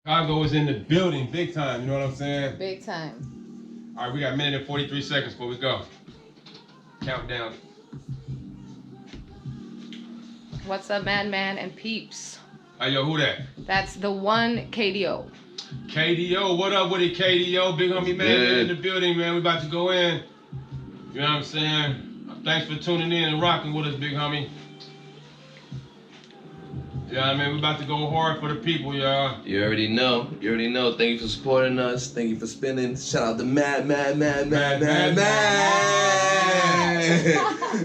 Chicago is in the building, big time, you know what I'm saying? Big time. All right, we got a minute and 43 seconds before we go. Countdown. What's up, Madman and peeps? Hey, yo, who that? That's the one KDO. KDO, what up with it, KDO? Big homie man in the building, man. We about to go in. You know what I'm saying? Thanks for tuning in and rocking with us, big homie. Yeah, man, we about to go hard for the people, y'all. You already know. You already know. Thank you for supporting us. Thank you for spinning. Shout out to Madman.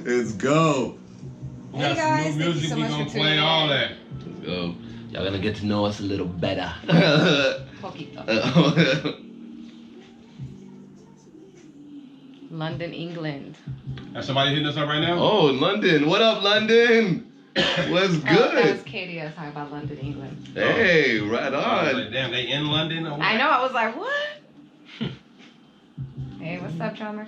Let's go. We got some new music. We gonna play all that. Let's go. Y'all gonna get to know us a little better. London, England. Has somebody hitting us up right now? Oh, London. What up, London? What's good? Oh, that was Katie. I was talking about London, England. Hey, right I was on. like, damn, they in London? Or what? I know. I was like, what? Hey, what's up, drummer?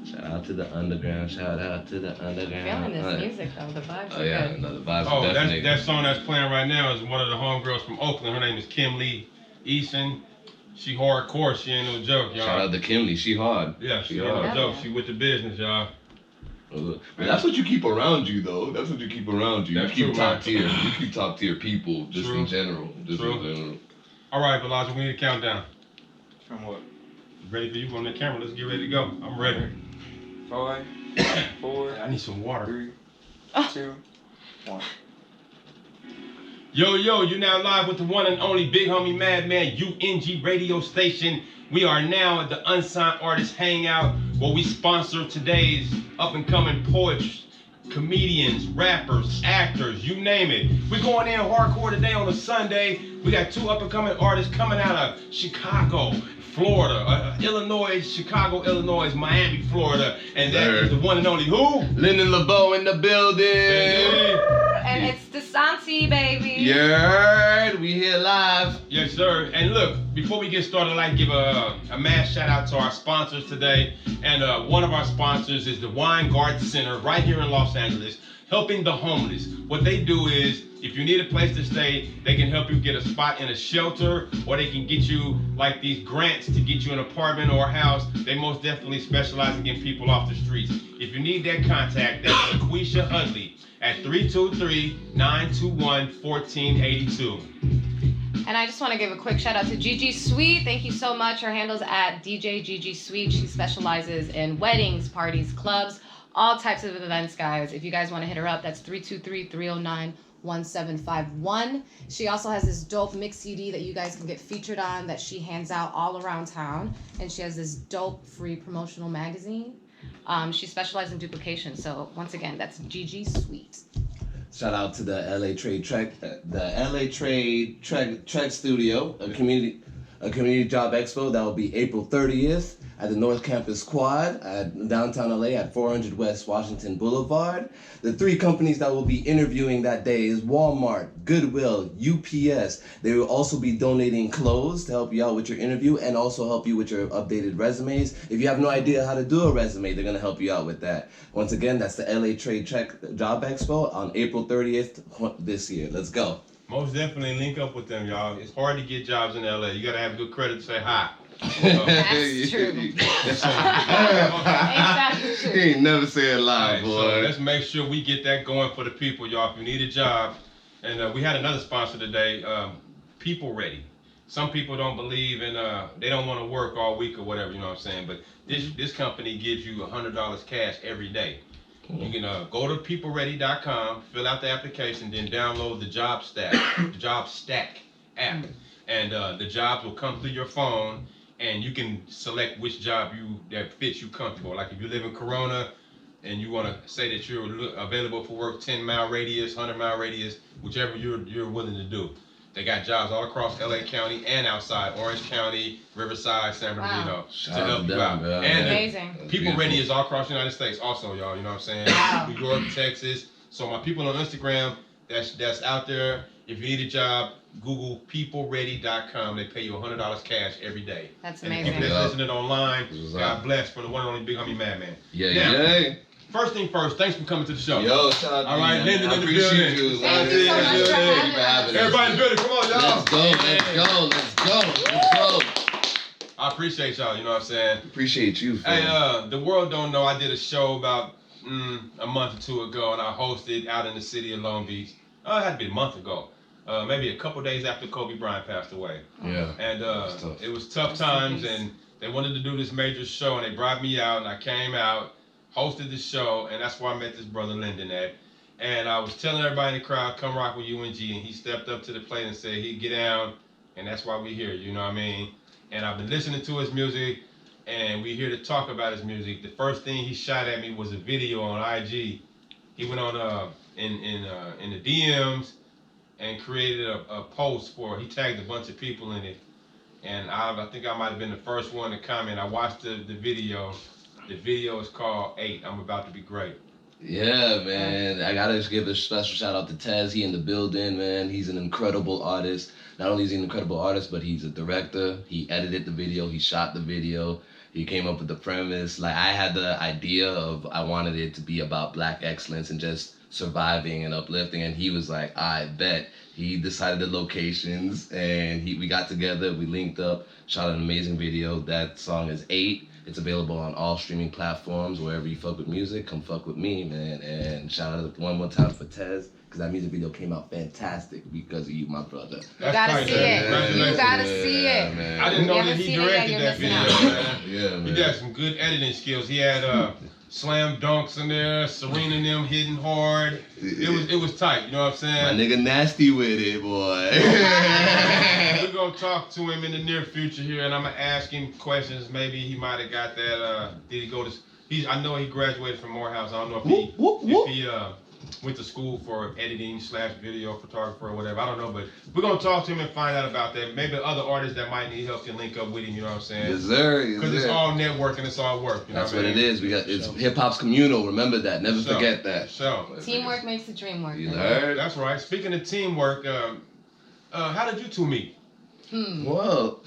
Shout out to the underground. Shout out to the underground. Feeling this music though. The vibes Oh are yeah, good. no, the vibes Oh, are definitely. that song that's playing right now is one of the homegirls from Oakland. Her name is Kim Lee Eason. She hardcore. She ain't no joke, y'all. Shout out to Kimley. She hard. Yeah, she ain't hard. no joke. She with the business, y'all. Man, that's what you keep around you, though. That's what you keep around you. That's you keep true, top man. tier. You keep top tier people, just True. in general. Just True. in general. All right, Elijah, we need a countdown. From what? Ready for you on the camera? Let's get ready to go. I'm ready. 5, 4, I need some water. 3, 2, 1. Yo, you're now live with the one and only big homie Madman UNG radio station. We are now at the Unsigned Artist Hangout, where we sponsor today's up-and-coming poets, comedians, rappers, actors, you name it. We're going in hardcore today on a Sunday. We got two up-and-coming artists coming out of Chicago, Florida, Illinois, Chicago, Illinois, Miami, Florida, and that is the one and only who? Lyndon LeBeau in the building. And it's Disanti, baby. Yeah, we here live. Yes, sir. And look, before we get started, I'd like to give a mass shout out to our sponsors today. And one of our sponsors is the Wine Garden Center right here in Los Angeles, helping the homeless. What they do is, if you need a place to stay, they can help you get a spot in a shelter, or they can get you like these grants to get you an apartment or a house. They most definitely specialize in getting people off the streets. If you need that contact, that's LaQuisha Hudley at 323-921-1482. And I just want to give a quick shout out to Gigi Sweet. Thank you so much. Her handle's at DJ Gigi Sweet. She specializes in weddings, parties, clubs, all types of events, guys. If you guys want to hit her up, that's 323-309-1751. She also has this dope mix CD that you guys can get featured on that she hands out all around town. And she has this dope free promotional magazine. She specializes in duplication. So once again, that's Gigi Sweet. Shout out to the LA Trade Trek Studio, a community job expo that will be April 30th at the North Campus Quad at downtown LA at 400 West Washington Boulevard. The three companies that will be interviewing that day is Walmart, Goodwill, UPS. They will also be donating clothes to help you out with your interview and also help you with your updated resumes. If you have no idea how to do a resume, they're going to help you out with that. Once again, that's the LA Trade Trek Job Expo on April 30th this year. Let's go. Most definitely link up with them, y'all. It's hard to get jobs in LA. You got to have good credit to say hi. That's true. Ain't that the truth? He ain't never said live, All right, boy. so let's make sure we get that going for the people, y'all. If you need a job, and we had another sponsor today, People Ready. Some people don't believe in, they don't want to work all week or whatever, you know what I'm saying? But this company gives you $100 cash every day. You can go to peopleready.com, fill out the application, then download the Job Stack app, and the jobs will come through your phone. And you can select which job that fits you comfortable. Like if you live in Corona and you want to say that you're available for work 10-mile radius, 100-mile radius, whichever you're willing to do. They got jobs all across LA County and outside, Orange County, Riverside, San Bernardino, to help you out. And Amazing. People Ready is all across the United States also, y'all, you know what I'm saying? Wow. New York, Texas. So my people on Instagram that's out there, if you need a job, Google peopleready.com. They pay you $100 cash every day. That's and amazing. the people that's listening online, God bless, for the one and only big homie Madman. Yeah, Now, yeah. first thing first, thanks for coming to the show. Yo, shout out to All you, right, man. Lyndon I in the appreciate building. you. Thank you so much for having us. Everybody in the building, come on, y'all. Let's go, let's go, let's go. I appreciate y'all, you know what I'm saying? Appreciate you, Hey, fam. the world don't know I did a show about a month or two ago, and I hosted out in the city of Long Beach. It had to be a month ago. Maybe a couple days after Kobe Bryant passed away. Yeah. And tough. it was tough times, and they wanted to do this major show, and they brought me out, and I came out, hosted the show, and that's where I met this brother Lyndon at. And I was telling everybody in the crowd, come rock with UNG, and he stepped up to the plate and said he'd get down, and that's why we're here, you know what I mean? And I've been listening to his music, and we're here to talk about his music. The first thing he shot at me was a video on IG. He went on in the DMs and created a post he tagged a bunch of people in it. And I think I might have been the first one to comment. I watched the video. The video is called 8, I'm About to Be Great. Yeah, man. I gotta give a special shout out to Tez. He in the building, man. He's an incredible artist. Not only is he an incredible artist, but he's a director. He edited the video. He shot the video. He came up with the premise. Like, I had the idea of I wanted it to be about Black excellence and just surviving and uplifting. And he was like, I bet. He decided the locations, and we got together. We linked up, shot an amazing video. That song is 8. It's available on all streaming platforms. Wherever you fuck with music, come fuck with me, man. And shout out one more time for Tez, because that music video came out fantastic because of you, my brother. You gotta see it. You gotta see it. Man. I didn't know that he directed that video, man. Yeah, man. He got some good editing skills. He had slam dunks in there, Serena and them hitting hard. It was tight, you know what I'm My saying? nigga nasty with it, boy. We're gonna talk to him in the near future here, and I'm gonna ask him questions. Maybe he might have got that. Did he go to? I know he graduated from Morehouse. I don't know if he went to school for editing / video photographer or whatever. I don't know, but we're gonna talk to him and find out about that. Maybe other artists that might need help can link up with him. You know what I'm saying? Yes, sir. Because it's all network and it's all work. You know That's what what I it mean? is. It's hip hop's communal. Remember that. Never So, forget that. So Teamwork makes the dream work. You heard? that's right. Speaking of teamwork, how did you two meet? Well,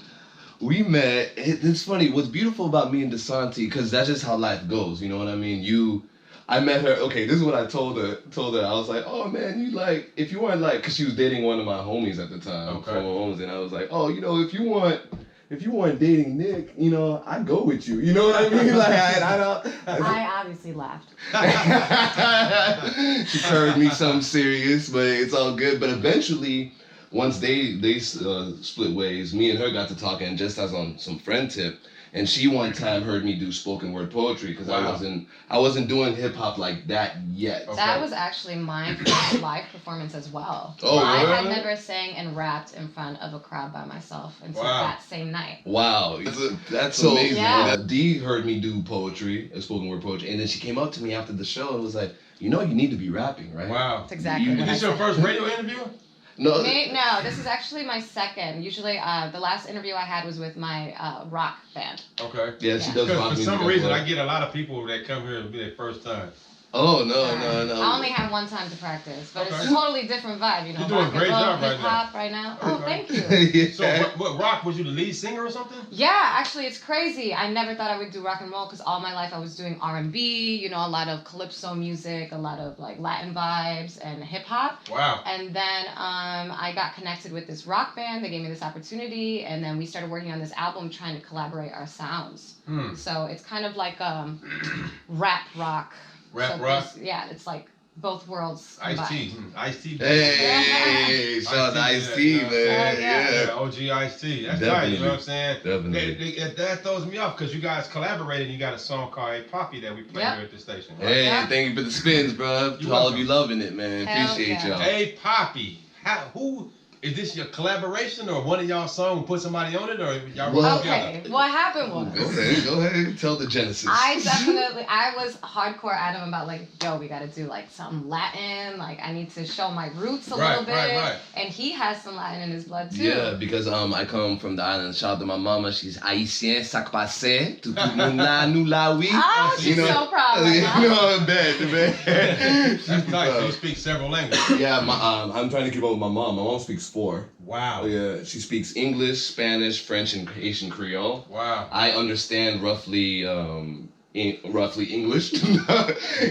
we met. It's funny. What's beautiful about me and Disanti, because that's just how life goes. You know what I mean? I met her. Okay, this is what I told her. I was like, oh man, you like, if you weren't like, because she was dating one of my homies at the time, Okay. former homies, and I was like, oh, if you weren't dating Nick, I'd go with you. You know what I mean? Like, I don't. I obviously laughed. She turned me something serious, but it's all good. But eventually, once they split ways, me and her got to talking just as on some friend tip. And she one time heard me do spoken word poetry because Wow. I wasn't doing hip hop like that yet. Okay. That was actually my first live performance as well. Oh, I had really? never sang and rapped in front of a crowd by myself until Wow. that same night. Wow, that's amazing. Yeah. Dee heard me do poetry, spoken word poetry, and then she came up to me after the show and was like, you need to be rapping, right? Wow. That's exactly You- what I Is this your said. first radio interview? No, No, this is actually my second. Usually, the last interview I had was with my rock band. Okay. yeah, she Yeah. does rock Because for music some as reason, well. I get a lot of people that come here to be their first time. Oh no. I only have one time to practice, but it's Okay. a totally different vibe, You're doing a rock great and roll, job right hip hop right now. Oh, Okay. thank you. Yeah. So, what rock, was you the lead singer or something? Yeah, actually, it's crazy. I never thought I would do rock and roll because all my life I was doing R&B, a lot of calypso music, a lot of like Latin vibes and hip hop. Wow. And then I got connected with this rock band. They gave me this opportunity, and then we started working on this album, trying to collaborate our sounds. So it's kind of like rap rock. Rap So rock? yeah, it's like both worlds combined. Ice-T. Ice-T. Hey, shout out to Ice-T, man. yeah. Yeah. OG Ice-T. That's Definitely. right, you know what I'm saying? Definitely. That throws me off because you guys collaborated and you got a song called Hey Poppy that we play Yep. here at the station. Right? Hey, Yeah. thank you for the spins, bro. You're To all of welcome. you loving it, man. Hell Appreciate yeah. y'all. Hey Poppy. Who is this, your collaboration or one of y'all songs put somebody on it or y'all Well- wrote it Okay, together? what happened was Go ahead. Tell the genesis. I was hardcore adamant about like, yo, we gotta do like something Latin, like I need to show my roots a little bit. Right. And he has some Latin in his blood too. Yeah, because I come from the island. Shout out to my mama. She's Haitienne, sac passé. Tout le monde là, nous là, oui. Oh, she's You know- so proud right now. You know, I'm bad, man. That's nice. So you speak several languages. Yeah, I'm trying to keep up with my mom. My mom speaks 4. Wow. Yeah, she speaks English, Spanish, French, and Haitian Creole. Wow. I understand roughly roughly English,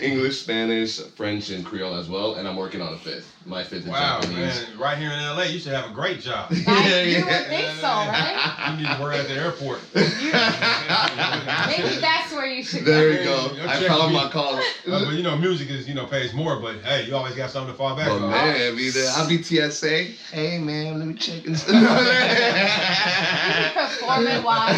English, Spanish, French, and Creole as well. And I'm working on a fifth. My fifth is Wow, Japanese. man, right here in LA, you should have a great job. You would think so, right? You need to work at the airport. Maybe that's where you should There go. we go. Your I check found will my be- call. But you know, music is pays more. But hey, you always got something to fall back But on. man, I'll be TSA. Hey man, let me check and stuff. Performing while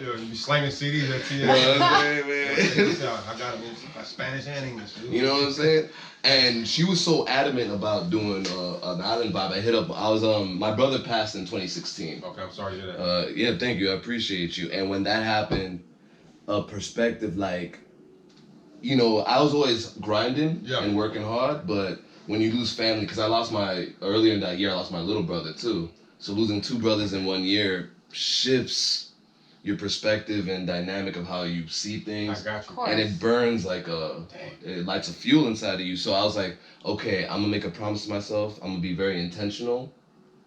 you're You be slanging CDs at TSA. I got them in Spanish and English. Dude. You know what I'm saying? And she was so adamant about doing an island vibe. I was my brother passed in 2016. Okay, I'm sorry to hear that. Yeah, thank you. I appreciate you. And when that happened, a perspective like, you know, I was always grinding and working hard, but when you lose family, because earlier in that year, I lost my little brother too. So losing two brothers in 1 year shifts your perspective and dynamic of how you see things. I got you. And it burns like it lights a fuel inside of you. So I was like, okay, I'm gonna make a promise to myself. I'm gonna be very intentional,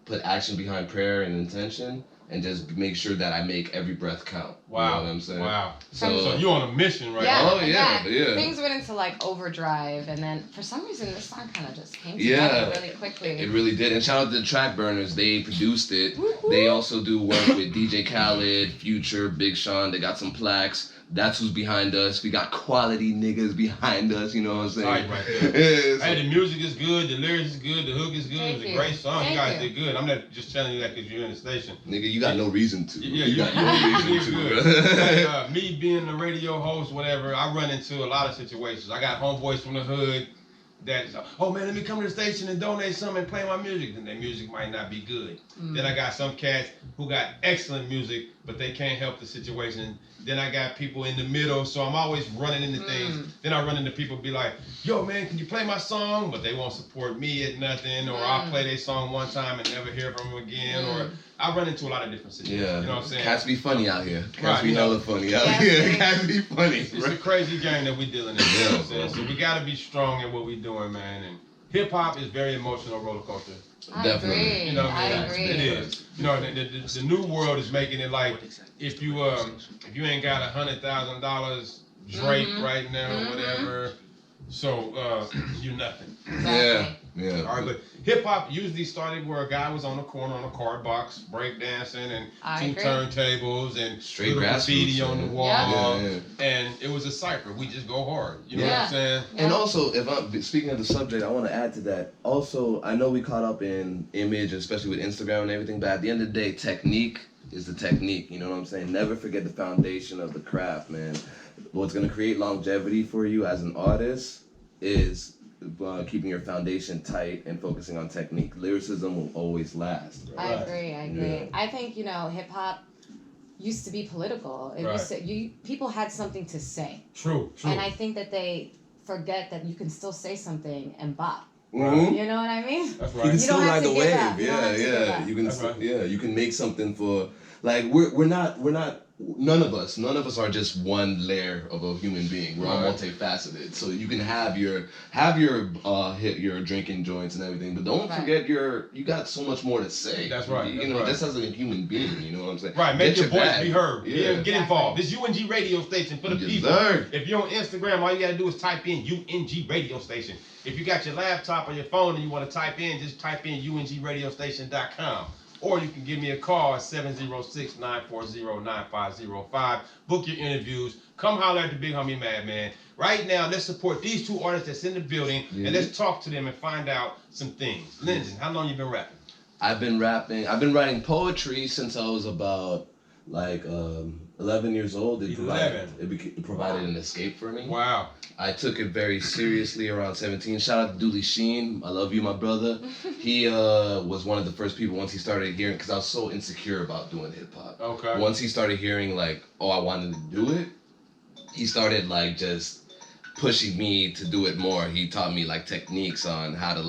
put action behind prayer and intention, and just make sure that I make every breath count. Wow. You know what I'm saying? Wow. So So you on a mission right Yeah, now. Oh, yeah, yeah. Things went into like overdrive, and then for some reason this song kind of just came Yeah. together really quickly. It really did. And shout out to the Track Burners. They produced it. Woo-hoo. They also do work with DJ Khaled, Future, Big Sean. They got some plaques. That's who's behind us. We got quality niggas behind us. You know what I'm saying? Tight right there. Yeah, so- Hey, the music is good, the lyrics is good, the hook is good. Thank It was a you. great song. Thank you guys you. did good. I'm not just telling you that because you're in the station. Nigga, you got no reason to. Yeah, you got no you reason did to, good. bro. Like, me being a radio host, whatever, I run into a lot of situations. I got homeboys from the hood that, oh man, let me come to the station and donate something and play my music. Then their music might not be good. Then I got some cats who got excellent music, but they can't help the situation. Then I got people in the middle, so I'm always running into things. Then I run into people be like, yo man, can you play my song? But they won't support me at nothing, or I'll play their song one time and never hear from them again, or I run into a lot of different situations. Yeah. You know what I'm saying? Cats be funny out here. Cats Right, be yeah. hella funny out Yes, here. man. Cats be funny. It's bro. a crazy game that we dealing in. You know what I'm saying? Yeah, So we gotta be strong in what we doing, man. And hip hop is very emotional roller coaster. I Definitely. agree. You know what I mean? I agree. It is. You know, the new world is making it like if you ain't got $100,000 draped right now, or whatever, so you nothing. Yeah. Exactly. Yeah. All right, but hip hop usually started where a guy was on the corner on a card box, break dancing, and I two agree. turntables and Straight little graffiti grassroots, on the man. wall, Yeah. and it was a cipher. We just go hard. You know Yeah. what I'm saying? And also, if I'm speaking of the subject, I want to add to that. Also, I know we caught up in image, especially with Instagram and everything, but at the end of the day, technique is the technique. You know what I'm saying? Never forget the foundation of the craft, man. What's going to create longevity for you as an artist is keeping your foundation tight and focusing on technique. Lyricism will always last. I agree. I agree. Yeah. I think hip hop used to be political. It Right. used to, people had something to say, True. and I think that they forget that you can still say something and bop. Mm-hmm. You know what I mean? That's You right. can You still don't have ride to the give wave. up. You don't have to give Yeah. up. You can. That's right. Yeah, you can make something for. Like we're not. None of us are just one layer of a human being. We're all Right. multifaceted. So you can have your hit your drinking joints and everything, but don't Right. forget you got so much more to say. That's right, You that's know, right. just as a human being. You know what I'm saying? Right, make Get your voice bag. be heard. Yeah. Get involved. This UNG radio station for the Yes, people. sir. If you're on Instagram, all you gotta do is type in UNG radio station. If you got your laptop or your phone and you want to type in, just type in ungradiostation.com. Or you can give me a call at 706-940-9505. Book your interviews. Come holler at the big homie Madman. Right now, let's support these two artists that's in the building, Yeah. and let's talk to them and find out some things. Lyndon, how long you been rapping? I've been rapping. I've been writing poetry since I was about 11 years old. It 11. provided an escape for me. Wow. I took it very seriously around 17. Shout out to Dooley Sheen. I love you, my brother. He was one of the first people once he started hearing, because I was so insecure about doing hip hop. Okay. Once he started hearing I wanted to do it, he started just pushing me to do it more. He taught me techniques on how to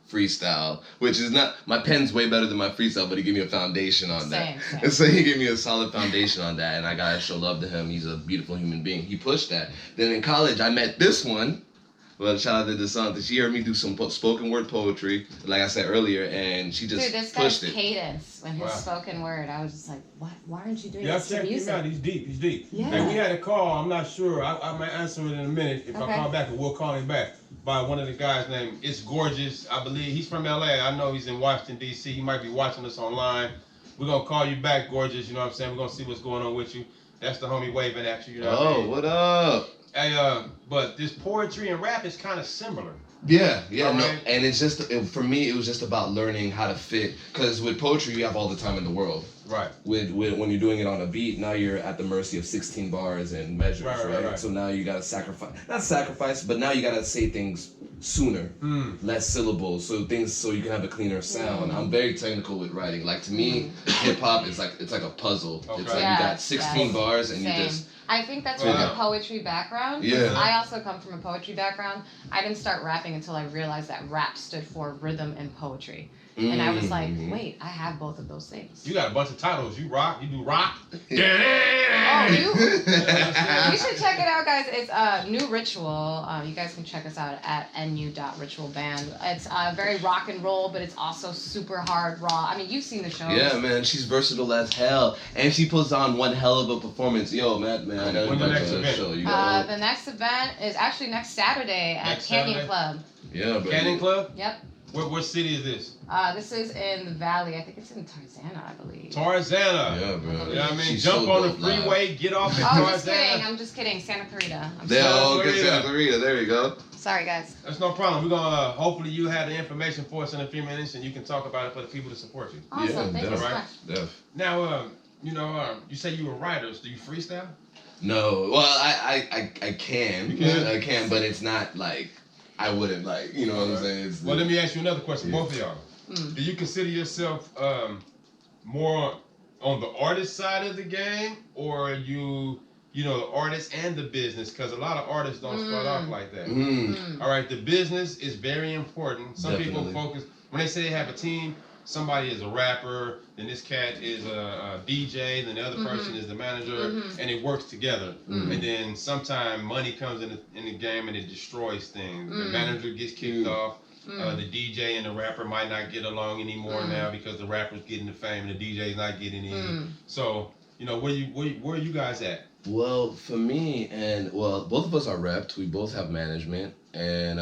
freestyle, which is not, my pen's way better than my freestyle, but he gave me a foundation on that. Same. And so he gave me a solid foundation on that, and I gotta show love to him. He's a beautiful human being. He pushed that. Then in college, I met this one. Well, shout out to Disanti. She heard me do some spoken word poetry, like I said earlier, and she just Dude, this guy's pushed it. cadence when his Wow. spoken word, I was just like, what? Why aren't you doing Yeah, this to check him music? out. He's deep. He's deep. Yeah. Hey, we had a call. I'm not sure. I might answer it in a minute. If Okay. I call back, we'll call him back. By one of the guys named It's Gorgeous. I believe he's from LA. I know he's in Washington, D.C. He might be watching us online. We're going to call you back, Gorgeous. You know what I'm saying? We're going to see what's going on with you. That's the homie waving at you. You know what I mean? What up? Hey, but this poetry and rap is kind of similar. Yeah, no, Alright. and it's just for me. It was just about learning how to fit. Because with poetry, you have all the time in the world. Right. With when you're doing it on a beat, now you're at the mercy of 16 bars and measures, right? So now you gotta not sacrifice, but now you gotta say things sooner, less syllables, so you can have a cleaner sound. I'm very technical with writing. Like to me, hip hop is it's like a puzzle. Okay. It's like Yes, you got 16 yes. bars and Same. you just. I think that's Wow. from the poetry background. Yeah. I also come from a poetry background. I didn't start rapping until I realized that rap stood for rhythm and poetry. And I was like, wait, I have both of those things. You got a bunch of titles. You rock. You do rock. Oh, Yeah. you should check it out, guys. It's New Ritual. You guys can check us out at nu.ritualband. It's very rock and roll, but it's also super hard, raw. I mean, you've seen the shows. Yeah, man, she's versatile as hell, and she puts on one hell of a performance. Yo, Madman, I gotta When's the go next to the event? show. You gotta, The next event is actually next Saturday at Next Canyon Saturday? Club. yeah, bro. Cannon Club. Yep. What city is this? This is in the Valley. I think it's in Tarzana, I believe. Tarzana. Yeah, bro. You know what I mean? She's Jump so on the dope live. freeway, get off at Oh, just kidding. Tarzana. I'm just kidding. Santa Clarita. I'm There, sorry. oh, good Santa Clarita. There you go. Sorry, guys. That's no problem. We're gonna hopefully you have the information for us in a few minutes, and you can talk about it for the people to support you. Awesome. Yeah, Thank you so right. much. Def. Now, you say you were writers. Do you freestyle? No, well, I can, You can? I can, but it's not like I wouldn't like, you know what I'm saying? It's, Well, let me ask you another question, Yeah. both of y'all. Mm. Do you consider yourself more on the artist side of the game, or are you the artist and the business? Because a lot of artists don't start off like that. Mm. All right, the business is very important. Some people Definitely. focus when they say they have a team. Somebody is a rapper, then this cat is a DJ, then the other person is the manager, and it works together. And then sometimes money comes in the game and it destroys things. The manager gets kicked off. The DJ and the rapper might not get along anymore now because the rapper's getting the fame and the DJ's not getting in. So, where are you guys at? Well, for me, both of us are repped. We both have management. And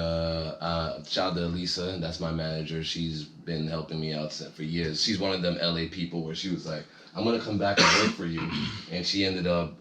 shout out to Elisa, that's my manager. She's been helping me out for years. She's one of them LA people where she was like, I'm going to come back and work for you. And she ended up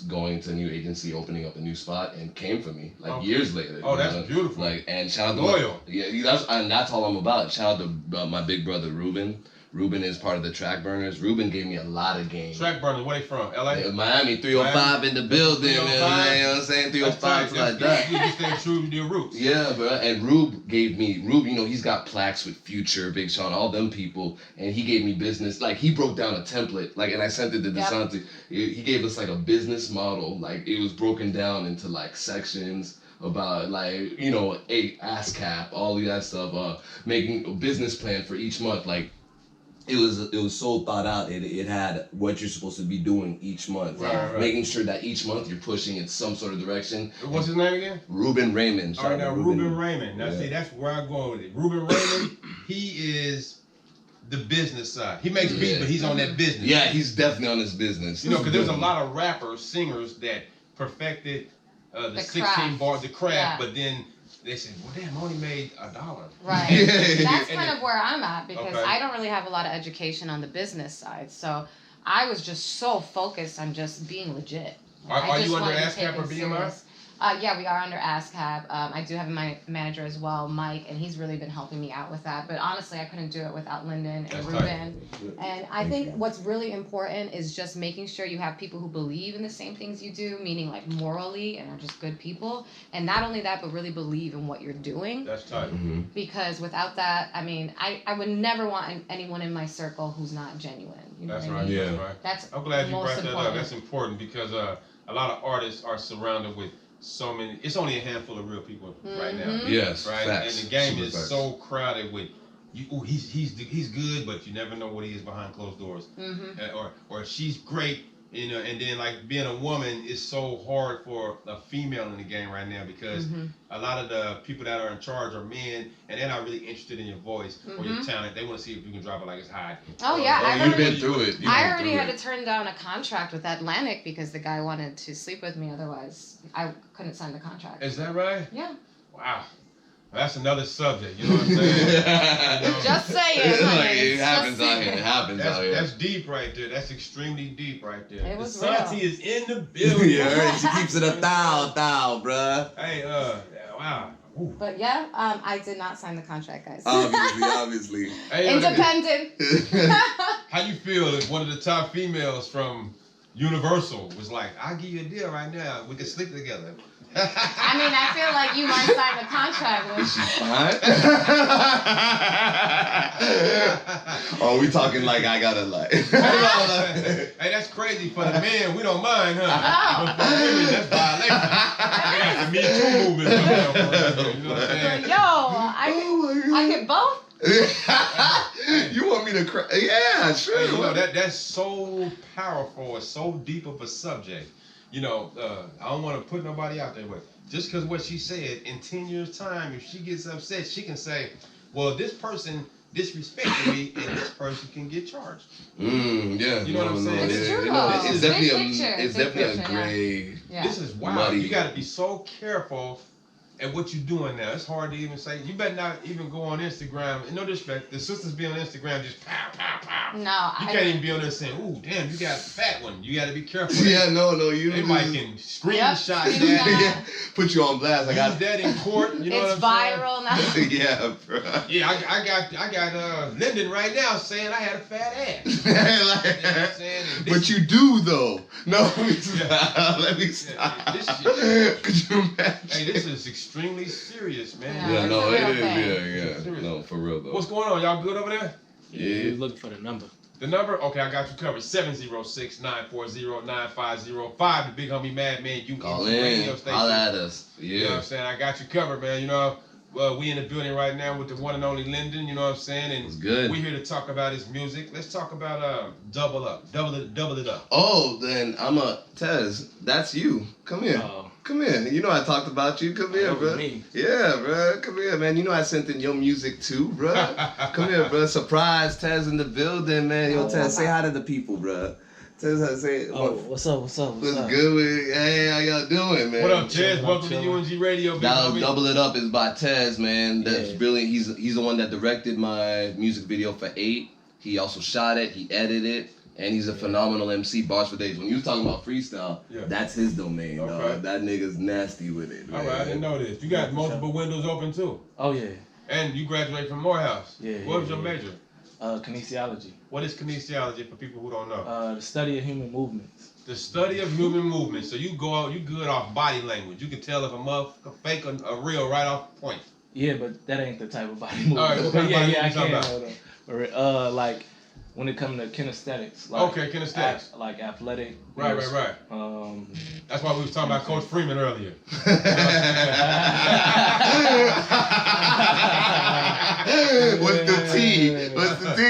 going to a new agency, opening up a new spot, and came for me years later. Oh, that's beautiful. And shout out to Loyal. that's all I'm about. Shout out to my big brother, Ruben. Ruben is part of the Track Burners. Ruben gave me a lot of game. Track Burner, where they from? LA? Miami, 305 in the building, 305? you know what I'm saying? 305, That's like that. You stay true to your roots. Yeah, bro. And Rube, he's got plaques with Future, Big Sean, all them people, and he gave me business. Like, he broke down a template, and I sent it to Disanti. He gave us, a business model. It was broken down into, sections about, ASCAP, all of that stuff, making a business plan for each month. It was so thought out. It had what you're supposed to be doing each month, Right. making sure that each month you're pushing in some sort of direction. What's his name again? Ruben Raymond. All right, now Ruben Raymond. Now, Yeah. see, that's where I'm going with it. Ruben Raymond, he is the business side. He makes beats, but he's on that business. Yeah, he's definitely on his business. Because there's a lot of rappers, singers that perfected the 16 craft. bars, the craft, Yeah. but then they said, well, damn, I only made $1. Right. Yeah. That's And kind of where I'm at because Okay. I don't really have a lot of education on the business side. So I was just so focused on just being legit. Are you under wanted to ASCAP take or it BMI? serious. Yeah, we are under ASCAP. I do have my manager as well, Mike, and he's really been helping me out with that. But honestly, I couldn't do it without Lyndon and That's Ruben. And I think what's really important is just making sure you have people who believe in the same things you do, meaning morally and are just good people. And not only that, but really believe in what you're doing. That's tight. Mm-hmm. Because without that, I would never want anyone in my circle who's not genuine. You know That's what I right. mean? Yeah. That's right. That's I'm glad you most brought that up. important. That's important because a lot of artists are surrounded with so many. It's only a handful of real people right now. Mhm. Yes, Right, facts. and the game Super is facts. so crowded with, he's good, but you never know what he is behind closed doors. Mm-hmm. Or she's great, You know, and then like being a woman is so hard for a female in the game right now because a lot of the people that are in charge are men, and they're not really interested in your voice or your talent. They want to see if you can drop it like it's hot. Oh yeah, Oh, you've been through it. I already had to turn down a contract with Atlantic because the guy wanted to sleep with me. Otherwise, I couldn't sign the contract. Is that right? Yeah. Wow. Well, that's another subject. You know what I'm saying? You know? Just saying. It happens out here. It happens out here. That's deep right there. That's extremely deep right there. It was Disanti real. is in the building. Yeah, she keeps it a thou, bruh. Hey, wow. Ooh. But yeah, I did not sign the contract, guys. Obviously. Hey, Independent. how you feel if one of the top females from Universal was like, I'll give you a deal right now. We can sleep together. I mean, I feel like you might sign the contract with. Is she fine? Oh, we talking like I gotta like. Hey, that's crazy for the men. We don't mind, huh? But for women, that's violation. The Me Too movement. You know what I'm saying? Yo, I get both. You want me to cry? Yeah, sure. Hey, you know, that's so powerful. It's so deep of a subject. You know, I don't want to put nobody out there, but just because what she said, in 10 years' time, if she gets upset, she can say, well, this person disrespected me, and this person can get charged. Yeah. You know what I'm saying? It's true, No, though. it's Big definitely picture, it's big definitely picture, a gray. Yeah. This is wild. Muddy. You got to be so careful at what you're doing now. It's hard to even say. You better not even go on Instagram. And no disrespect, the sisters be on Instagram just pow, pow, pow. No, You can't even be on there saying, ooh, damn, you got a fat one. You got to be careful. Yeah, no, you. They might can screenshot that. Yeah, put you on blast. I got Use that in court. You know it's what I'm viral now. saying? Yeah, bro. Yeah, I got Lyndon right now saying I had a fat ass. Like, You know what I'm saying? And this- but you do though. No, let me stop. Let me stop. This shit- Could you imagine? Hey, this is extremely serious, man. Yeah, Yeah, it's no, a it real is. thing. Yeah. No, for real though. What's going on? Y'all good over there? Yeah. He was looking for the number. The number? Okay, I got you covered. 706-940-9505. The big homie Madman UNG Call radio in. station. Holla at us. You know what Yeah. I'm saying? I got you covered, man. You know, we in the building right now with the one and only Lyndon. You know what I'm saying? And It's good. we're here to talk about his music. Let's talk about Double Up. Double it up. Oh, then I'm a Tez. That's you. Come here. Come here. You know I talked about you. Come here, bro. Me. Yeah, bro. Come here, man. You know I sent in your music too, bro. Come here, bro. Surprise, Tez in the building, man. Yo, Tez, say hi to the people, bro. Tez, say. Oh, what's up? What's good with? Hey, how y'all doing, man? What up, Tez? I'm Welcome to chilling. UNG Radio. Big That homie. Double It Up is by Tez, man. That's Yeah. brilliant. He's the one that directed my music video for 8. He also shot it. He edited it. And he's a phenomenal MC, bars for days. When you was talking about freestyle, Yeah. that's his domain, Okay. dog. That nigga's nasty with it. All man. right, I didn't know this. You got multiple windows open too. Oh yeah. And you graduated from Morehouse. Yeah, What was yeah, your yeah. major? Kinesiology. What is kinesiology for people who don't know? The study of human movements. The study of human movement. So you go out, you good off body language. You can tell if a motherfucker fake or real right off point. Yeah, but that ain't the type of body movement. All right, what kind of yeah, body yeah, I movement you can. talking Hold on. Like when it comes to kinesthetics. Like, Okay, kinesthetics. Like athletic. Right. That's why we was talking about Coach Freeman earlier. What's the T? What's the T?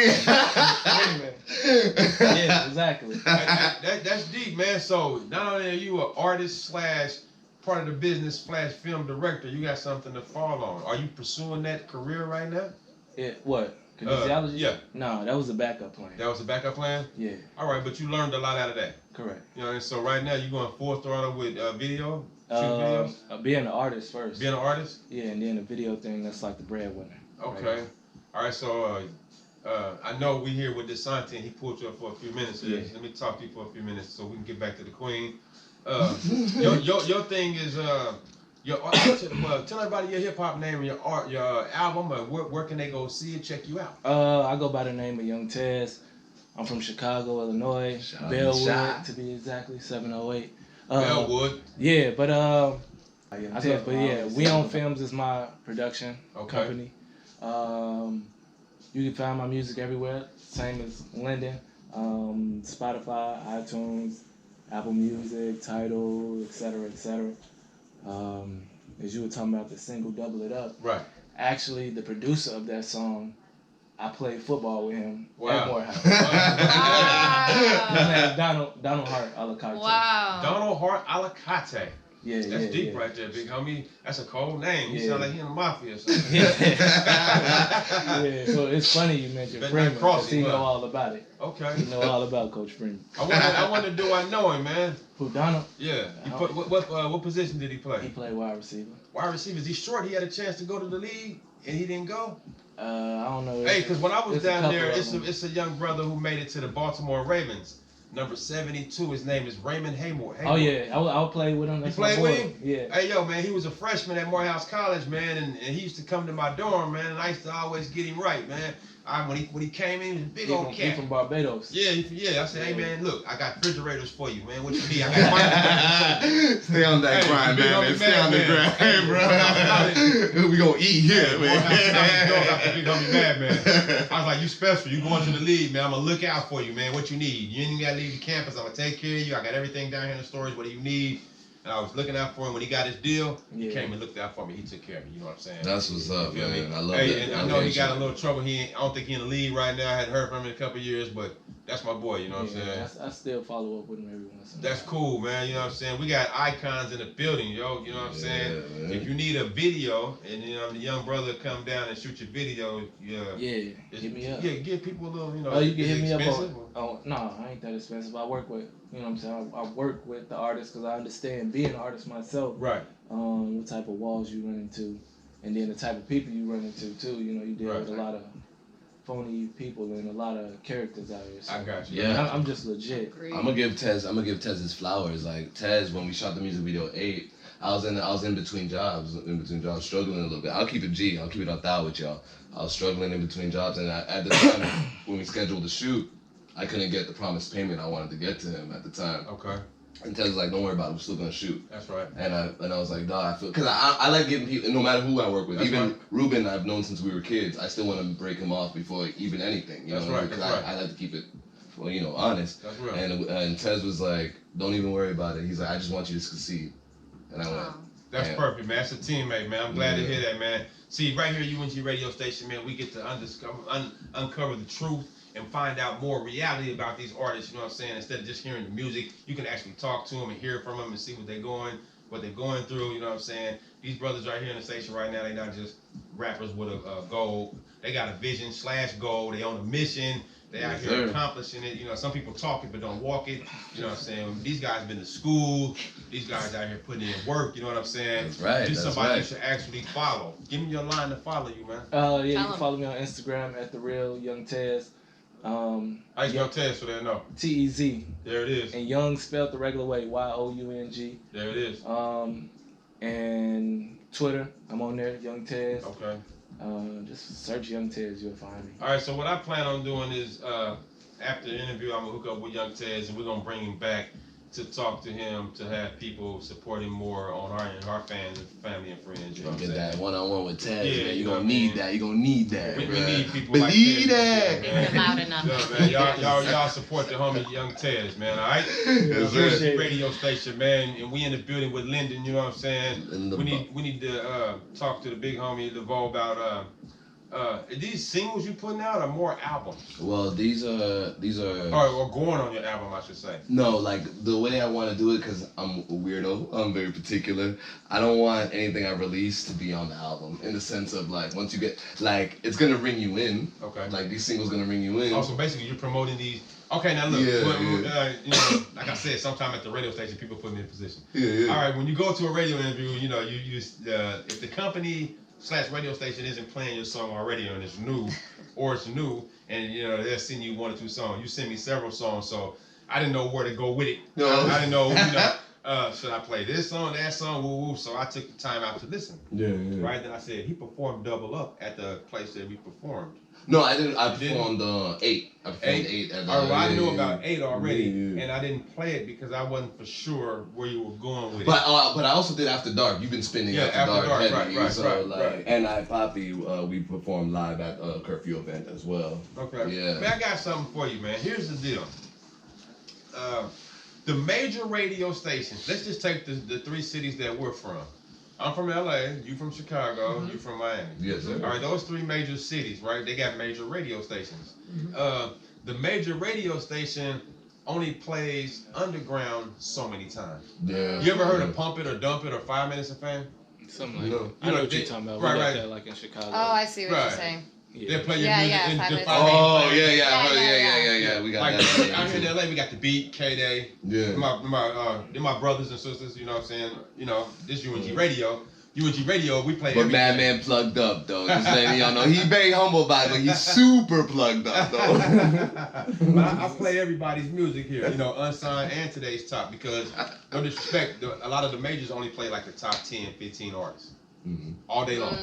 Yeah, exactly. That's deep, man. So not only are you an artist slash part of the business slash film director, you got something to fall on. Are you pursuing that career right now? What? Kinesiology? Yeah. No, that was a backup plan. That was a backup plan? Yeah, All right, but you learned a lot out of that. correct. You know, and so right now you're going full throttle with video, shoot videos, Being an artist first. being an artist. Yeah, and then the video thing, that's like the breadwinner. Okay. All right. So I know we here with Disanti, and he pulled you up for a few minutes. Yeah. Let me talk to you for a few minutes so we can get back to the queen. Your thing is tell everybody your hip hop name and your art, your album, and where can they go see it, check you out? I go by the name of Young Tez. I'm from Chicago, Illinois. Shot. Bellwood, to be exactly, 708. Bellwood. Yeah, but I said, We Own Films is my production Okay. company. You can find my music everywhere, same as Lyndon. Spotify, iTunes, Apple Music, Tidal, etc., etc. As you were talking about the single Double It Up, Right. actually the producer of that song, I played football with him Wow. at Morehouse. name Donald Hart Alicante. Wow. Donald Hart Alicante. Yeah, That's yeah, deep yeah. right there, big homie. That's a cold name. You Yeah. sound like he in the mafia or something. Yeah, so it's funny you mentioned Better Freeman not cross because he him, know huh? all about it. Okay. He know all about Coach Freeman. I wonder, do I know him, man? Who, Donald? Yeah. He put, what position did he He play? played wide receiver. Wide receiver. Is he short? He had a chance to go to the league and he didn't go. I don't know. Hey, because when I was There's a down couple there, of it's them. a young brother who made it to the Baltimore Ravens. Number 72. His name is Raymond Haymore. Oh yeah, I'll play with him. That's You played my with boy. him? Yeah. Hey, yo, man, he was a freshman at Morehouse College, man, and he used to come to my dorm, man, and I used to always get him right, man. When he came in, he was a big He old from, he cat. from Barbados. Yeah. I said, hey, Yeah. man, look, I got refrigerators for you, man. What you need? I got microwaves. Stay on that Hey, grind, big man. homie Stay on the Madman. Hey, grind, bro. We gonna eat here, Morehouse College, man. got the big homie Madman. I was like, you special. You going to the league, man. I'm going to look out for you, man. What you need? You ain't even got to leave the campus. I'm going to take care of you. I got everything down here in the storage. What do you need? And I was looking out for him when he got his deal. He Yeah. came and looked out for me. He took care of me. You know what I'm saying? That's what's up, You feel me? man. I love Hey, that. and I know he got a little trouble. I don't think he in the league right now. I hadn't heard from him in a couple of years, but that's my boy. You know what I'm saying? I still follow up with him every once in a while. That's cool, man. You know what I'm saying? We got icons in the building, yo. You know what I'm saying? man. If you need a video, and the young brother come down and shoot your video, Yeah, hit me up. Yeah, give people a little, Oh, you can is hit it me up expensive? on. No, I ain't that expensive. I work with, you know what I'm saying. I work with the artists because I understand being an artist myself. Right. What type of walls you run into, and then the type of people you run into too. You know, you deal Right. with a lot of phony people and a lot of characters out here. So. I got you. Yeah. I'm just legit. Agreed. I'm gonna give Tez his flowers. Like Tez, when we shot the music video 8, I was in between jobs, struggling a little bit. I'll keep it G. I'll keep it 1,000 with y'all. I was struggling in between jobs, and at the time when we scheduled the shoot, I couldn't get the promised payment I wanted to get to him at the time. Okay, And Tez was like, "Don't worry about it. We're still gonna shoot." that's right. And I was like, "Dawg, I feel," because I like giving people, no matter who I work with, That's even right. Ruben, I've known since we were kids. I still want to break him off before even anything. You That's know, right, because that's right. I like to keep it, well, honest. That's real. And Tez was like, "Don't even worry about it." He's like, "I just want you to succeed." And I went, Oh. That's Man. perfect, man. That's a teammate, man. I'm glad to Yeah. hear that, man. See, right here, UNG radio station, man, we get to uncover the truth and find out more reality about these artists. You know what I'm saying? Instead of just hearing the music, you can actually talk to them and hear from them and see what they're going through. You know what I'm saying? These brothers right here in the station right now, they're not just rappers with a goal. They got a vision / goal. They on a mission. They out Yes, here sir. accomplishing it. You know, some people talk it but don't walk it. You know what I'm saying? These guys been to school. These guys out here putting in work. You know what I'm saying? "That's right. Just That's somebody you right." should actually follow. Give me your line to follow you, man. Yeah, you Tell can 'em. follow me on Instagram at the real Young Tez. I used to test so they know. TEZ There it is. and Young spelled the regular way, YOUNG. There it is. And Twitter, I'm on there, Young Tez. Okay. Just search Young Tez, you'll find me. All right. So what I plan on doing is after the interview, I'm gonna hook up with Young Tez and we're gonna bring him back to talk to him to have people support him more on our fans and family and friends. You know what I'm Get saying? that one-on-one with Tez, Yeah, man. you You're know gonna what I need mean? that. You're gonna need that. We bruh. need people like Believe Tez. that. Yeah, Make it loud enough. Yeah, man, y'all support the homie Young Tez, man. All right. Yes, We're sir. a radio station, man, and we in the building with Lyndon. You know what I'm saying? And the We need to talk to the big homie Laveau about these singles you putting out or more albums Well, these are or going on your album, I should say. no, like the way I want to do it, because I'm a weirdo. I'm very particular. I don't want anything I release to be on the album, in the sense of like once you get like it's gonna ring you in. Okay. Like these singles gonna ring you in. Also, basically, you're promoting these. Okay, now look. Yeah, You know, like I said, sometime at the radio station, people put me in a position. Yeah. All right, when you go to a radio interview, you know, you if the company / radio station isn't playing your song already and it's new, and you know they're sending you 1 or 2 songs. You send me several songs, so I didn't know where to go with it. No. I didn't know, should I play this song, that song, woo woo. So I took the time out to listen. Yeah. Right then I said he performed double up at the place that we performed. No, I didn't. I You didn't? performed 8. I performed 8 at the. All right, well, I knew yeah, about 8 already, Yeah. and I didn't play it because I wasn't for sure where you were going with it. But I also did After Dark. You've been spinning Yeah, After Dark, heavy. right, so right. and I Poppy, we performed live at a curfew event as well. Okay. Yeah. Man, I got something for you, man. Here's the deal. The major radio stations, let's just take the 3 cities that we're from. I'm from LA, you from Chicago, you from Miami. Yes, sir. All right, those 3 major cities, right? They got major radio stations. Mm-hmm. The major radio station only plays underground so many times. Yeah. You ever heard of Pump It or Dump It or 5 Minutes of Fame? Something like No. that. I know what you're talking about. Right, We got right. that like in Chicago. Oh, I see what Right. you're saying. Yeah. They play your Yeah, music yeah, in 5 the Minutes 5 of Fame. Oh Minutes of Fame. yeah, I heard, Yeah. yeah. We got Like that. out here in LA, we got the Beat, K-Day. Yeah. They're my brothers and sisters. You know what I'm saying? You know, this UNG Radio. UNG Radio, we play But everything. Madman plugged up though. Just letting y'all know he's very humble about it, but he's super plugged up though. But I play everybody's music here, you know, unsigned and today's top, because no disrespect, a lot of the majors only play like the top 10, 15 artists all day long.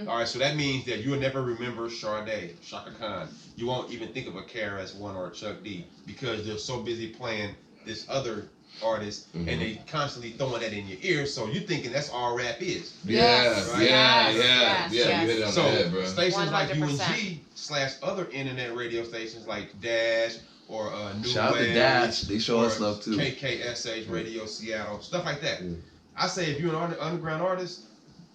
All right, so that means that you'll never remember Sade, Shaka Khan. You won't even think of a KRS-One or a Chuck D because they're so busy playing this other artist and they constantly throwing that in your ear, so you thinking that's all rap is. Yes, right? yes. You hit it on So the head, bro. stations like 100%. UNG / other internet radio stations like Dash or New Shout out to Wave, Dash. They show or us love too. KKSH Radio Seattle, stuff like that. I say if you're an underground artist,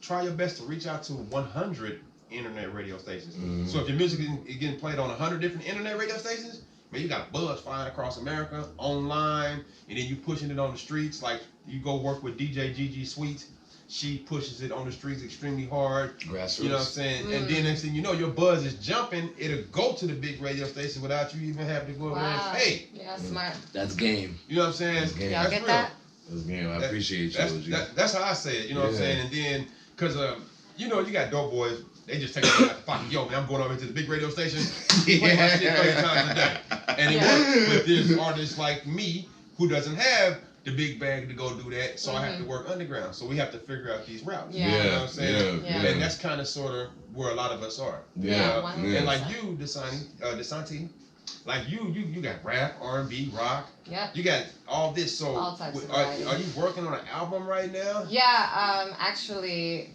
try your best to reach out to 100 internet radio stations. So if your music is getting played on 100 different internet radio stations, man, you got a buzz flying across America, online, and then you pushing it on the streets. Like you go work with DJ Gigi Sweet, she pushes it on the streets extremely hard. Grassroots. You know what I'm saying? And then next thing you know, your buzz is jumping. It'll go to the big radio station without you even having to go over there and hey. Yeah, smart. That's game. You know what I'm saying? That's game. Y'all That's get real. that? That's game. I appreciate you. That's how I say it. You know what I'm saying? And then, cause you know, you got dope boys. They just take it out the pocket. Yo, man, I'm going over to the big radio station. Play my shit 30 times a day. And it works with this artist like me who doesn't have the big bag to go do that. So I have to work underground. So we have to figure out these routes. Yeah. You know what I'm saying? Yeah. And that's kind of sort of where a lot of us are. Yeah, And like you, Disanti, like you got rap, R&B, rock. Yeah. You got all this. So All types of are variety. you working on an album right now? Yeah, actually,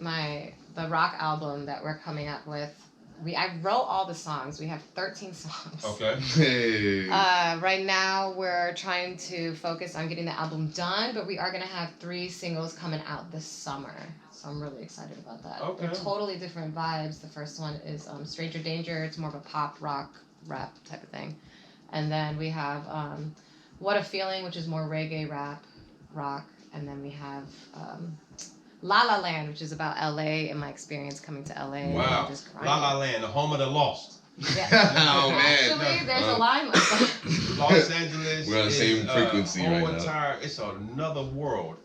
the rock album that we're coming up with, I wrote all the songs. We have 13 songs. Okay. Hey. Right now, we're trying to focus on getting the album done, but we are going to have 3 singles coming out this summer. So I'm really excited about that. Okay. They're totally different vibes. The first one is Stranger Danger. It's more of a pop, rock, rap type of thing. And then we have What a Feeling, which is more reggae, rap, rock. And then we have La La Land, which is about LA and my experience coming to LA. Wow. And just La La Land, the home of the lost. Yeah. Oh man. Actually, there's a line like that. Los Angeles. We're on the same frequency right now. It's another world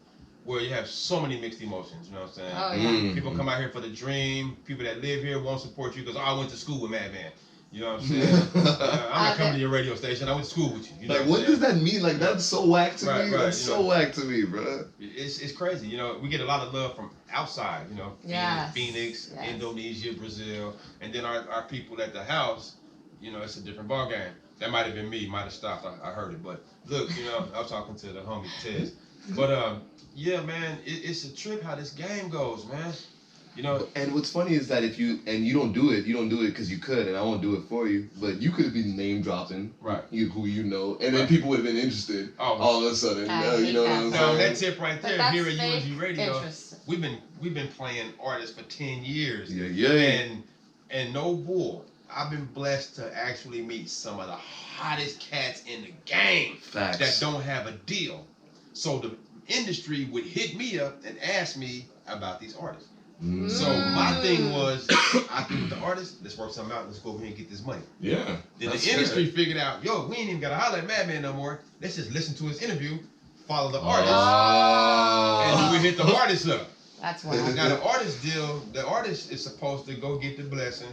where you have so many mixed emotions. You know what I'm saying? Oh, yeah. People come out here for the dream. People that live here won't support you because I went to school with Madman. You know what I'm saying? I'm not coming to your radio station. I went to school with you. You know Like, what does that mean? Like, that's so whack to Right, me. right, That's you so know. whack to me, bro. It's crazy. You know, we get a lot of love from outside. You know, Yes. Phoenix, Yes. Indonesia, Brazil, and then our people at the house. You know, it's a different ball game. That might have been me. Might have stopped. I heard it, but look, you know, I was talking to the homie Tez. But yeah, man, it's a trip how this game goes, man. You know, And what's funny is that if you don't do it because you could, and I won't do it for you. But you could have been name dropping, right? who you know, and then people would have been interested. Oh, all of a sudden, I you know what I'm hate Now saying? that tip right But there, that's here at fake UNG Radio, interest. we've been playing artists for 10 years. Yeah. And no bull. I've been blessed to actually meet some of the hottest cats in the game Facts. that don't have a deal. So the industry would hit me up and ask me about these artists. So my thing was, I think with the artist, let's work something out. Let's go over here and get this money. Yeah. Then that's the industry fair. figured out, yo, we ain't even got to holler at Madman no more. Let's just listen to his interview, follow the artist, and then we hit the artist up. That's wild. Now the artist deal, the artist is supposed to go get the blessing,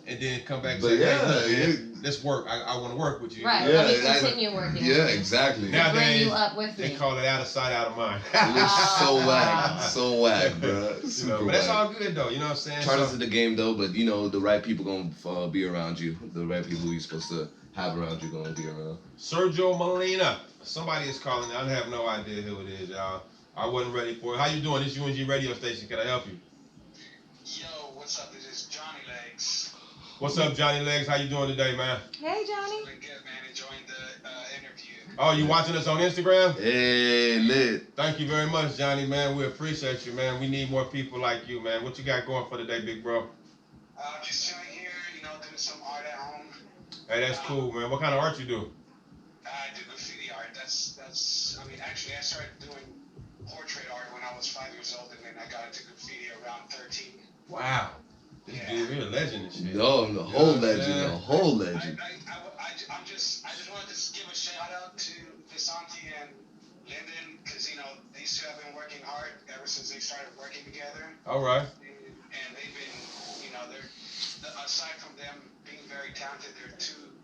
and then come back and But say, yeah, hey, look, man, let's work. I want to work with you. Right. Yeah, Let me that- continue working. Yeah, with you. exactly. Now- Bring Nowadays, you up with They me. call it out of sight, out of mind. It's so whack. So whack, bro. You know, Super but that's whack. all good though. You know what I'm saying? Charters So- of the game though, but you know the right people gonna be around you. The right people you're supposed to have around you gonna be around. Sergio Molina. Somebody is calling. I have no idea who it is, y'all. I wasn't ready for it. How you doing? This UNG radio station. Can I help you? Yo, what's up? This is Johnny Legs. What's up, Johnny Legs? How you doing today, man? Hey, Johnny. Doing good, man. Enjoying the interview. Oh, you watching us on Instagram? Hey, lit. Thank you very much, Johnny, man. We appreciate you, man. We need more people like you, man. What you got going for today, big bro? Just chilling here, doing some art at home. Hey, that's cool, man. What kind of art you do? I do graffiti art. That's. I mean, actually, I started doing portrait art when I was 5 years old, and then I got into graffiti around 13. Wow. This dude here a legend and shit. No, I'm the whole You know what I'm legend, saying? the whole legend. I just wanted to give a shout out to Disanti and Lyndon, because these two have been working hard ever since they started working together, All right. and they've been, they're aside from them being very talented, they're two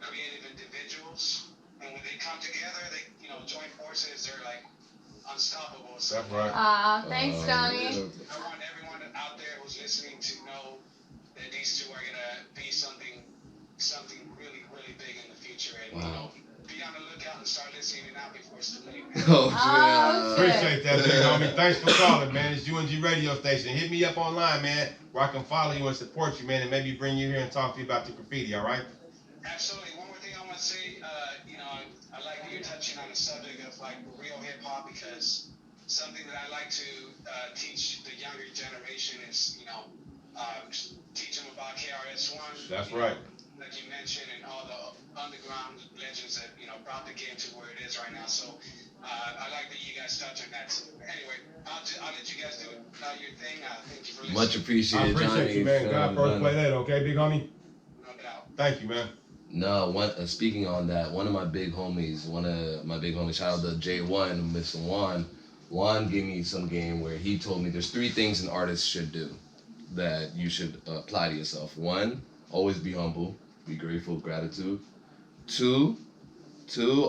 creative individuals, and when they come together, they join forces, they're like unstoppable. So That's right. Thanks, Johnny. I want everyone out there who's listening to know that these two are gonna be something really, really big in the future, and Wow. be on the lookout and start listening now before it's too late. Oh, Oh, yeah. Appreciate that, big homie. Thanks for calling, man. It's UNG radio station. Hit me up online, man, where I can follow you and support you, man, and maybe bring you here and talk to you about the graffiti, all right? Absolutely. One more thing I want to say, I like that you're touching on the subject of like real hip hop, because something that I like to teach the younger generation is, teach them about KRS-One. That's right. Like you mentioned, and all the underground legends that brought the game to where it is right now. So I like that you guys touch on that. So anyway, I'll let you guys do your thing. Thank you for listening. Much I appreciated, appreciate Johnny. you, man. God first play later, okay, big homie? No doubt. Thank you, man. No, speaking on that, one of my big homies, shout out to J1, Mr. Juan. Juan gave me some game where he told me there's 3 things an artist should do that you should apply to yourself. 1, always be humble, be grateful, gratitude. 2,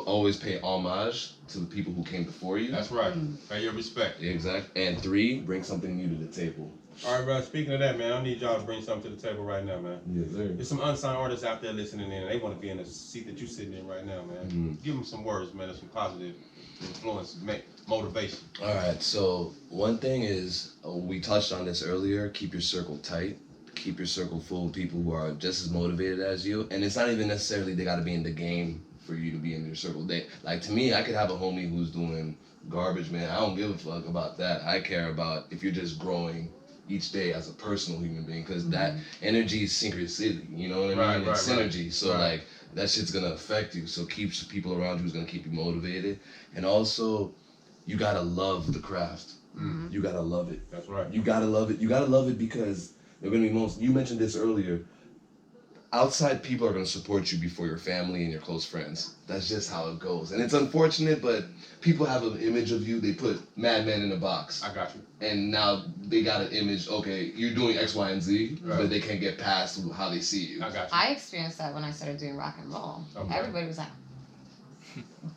always pay homage to the people who came before you. That's right. Pay your respect. Exactly. And 3, bring something new to the table. All right, bro. Speaking of that, man, I need y'all to bring something to the table right now, man. Yes, sir. There's some unsigned artists out there listening in, and they want to be in the seat that you're sitting in right now, man. Mhm. Give them some words, man. Some positive influence, motivation. All right, so one thing is, we touched on this earlier, keep your circle tight. Keep your circle full of people who are just as motivated as you. And it's not even necessarily they got to be in the game for you to be in your circle. Like, to me, I could have a homie who's doing garbage, man. I don't give a fuck about that. I care about if you're just growing each day as a personal human being, because that energy is synchronicity, you know what I mean? It's synergy. So, like, that shit's going to affect you. So keep some people around you who's going to keep you motivated. And also, you got to love the craft. You got to love it. That's right. You got to love it. You got to love it because they're going to be you mentioned this earlier, outside people are going to support you before your family and your close friends. That's just how it goes. And it's unfortunate, but people have an image of you. They put Madman in a box. I got you. And now they got an image, okay, you're doing X, Y, and Z, but they can't get past how they see you. I got you. I experienced that when I started doing rock and roll. Okay. Everybody was like,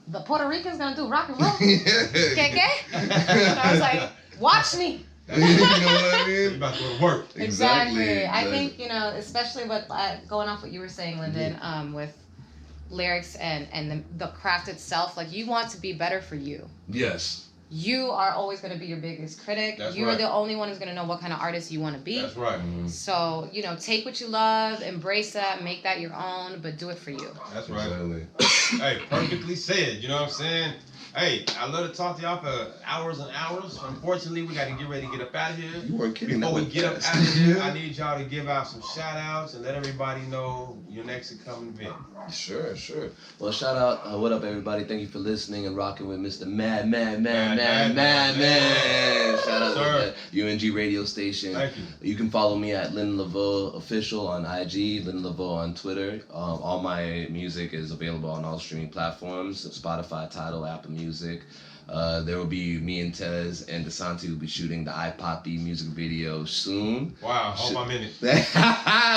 the Puerto Ricans gonna do rock and roll? Yeah. KK? And I was like, watch me. You know what I You mean? about to go to work. Exactly. I think, especially with going off what you were saying, Lyndon, with lyrics and the craft itself, like, you want to be better for you. Yes. You are always going to be your biggest critic. That's You're right. the only one who's going to know what kind of artist you want to be. That's right. So, take what you love, embrace that, make that your own, but do it for you. That's right. Exactly. Hey, perfectly said. You know what I'm saying? Hey, I love to talk to y'all for hours and hours. Unfortunately, we got to get ready to get up out of here. You weren't kidding. Before we that get up was out of fast. here, I need y'all to give out some shout outs and let everybody know your next upcoming event. Sure. Well, shout out, what up, everybody? Thank you for listening and rocking with Mr. Madman. Shout out Sir. to the UNG radio station. Thank you. You can follow me at Lynn Laveau Official on IG, Lynn Laveau on Twitter. All my music is available on all streaming platforms, Spotify, Tidal, Apple Music. There will be me and Tez and Disanti will be shooting the iPoppy music video soon. Wow, hope I'm in it.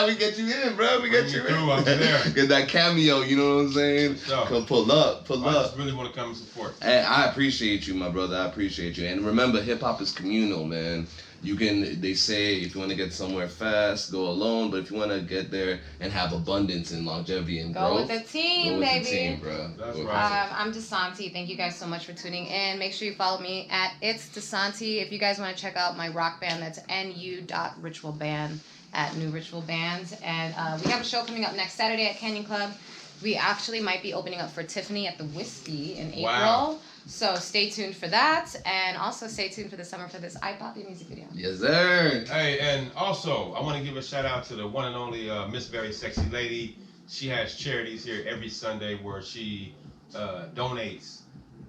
We get you in, bro. We get Bring you me in. through, I'm there. Get that cameo, you know what I'm saying? sure. Come pull up. I just really want to come and support. Hey, I appreciate you, my brother. I appreciate you. And remember, hip hop is communal, man. They say if you want to get somewhere fast, go alone. But if you want to get there and have abundance and longevity and Go growth, with the team, go with baby. the team, bro. That's Go with right. I'm Disanti. Thank you guys so much for tuning in. Make sure you follow me at It's Disanti. If you guys want to check out my rock band, that's nu.ritualband at New Ritual Bands. And we have a show coming up next Saturday at Canyon Club. We actually might be opening up for Tiffany at the Whiskey in April. Wow. So stay tuned for that. And also stay tuned for the summer for this iPoppy music video. Yes, sir. Hey, and also, I want to give a shout out to the one and only Miss Very Sexy Lady. She has charities here every Sunday where she donates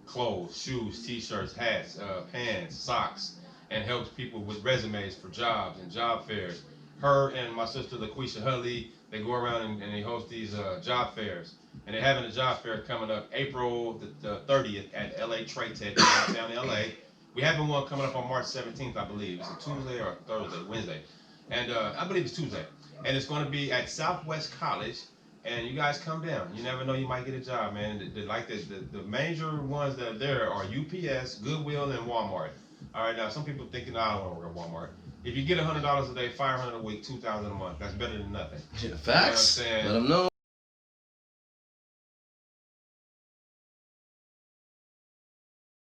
clothes, shoes, t-shirts, hats, pants, socks, and helps people with resumes for jobs and job fairs. Her and my sister LaQuisha Hulley, they go around and they host these job fairs. And they're having a job fair coming up April the 30th at LA Trade Tech downtown LA. We having one coming up on March 17th, I believe. It's a Tuesday or Thursday, Wednesday. And I believe it's Tuesday. And it's going to be at Southwest College. And you guys come down. You never know, you might get a job, man. The major ones that are there are UPS, Goodwill, and Walmart. All right, now some people thinking, no, I don't want to work at Walmart. If you get $100 a day, $500 a week, $2,000 a month, that's better than nothing. Facts. You know what I'm saying? Let them know.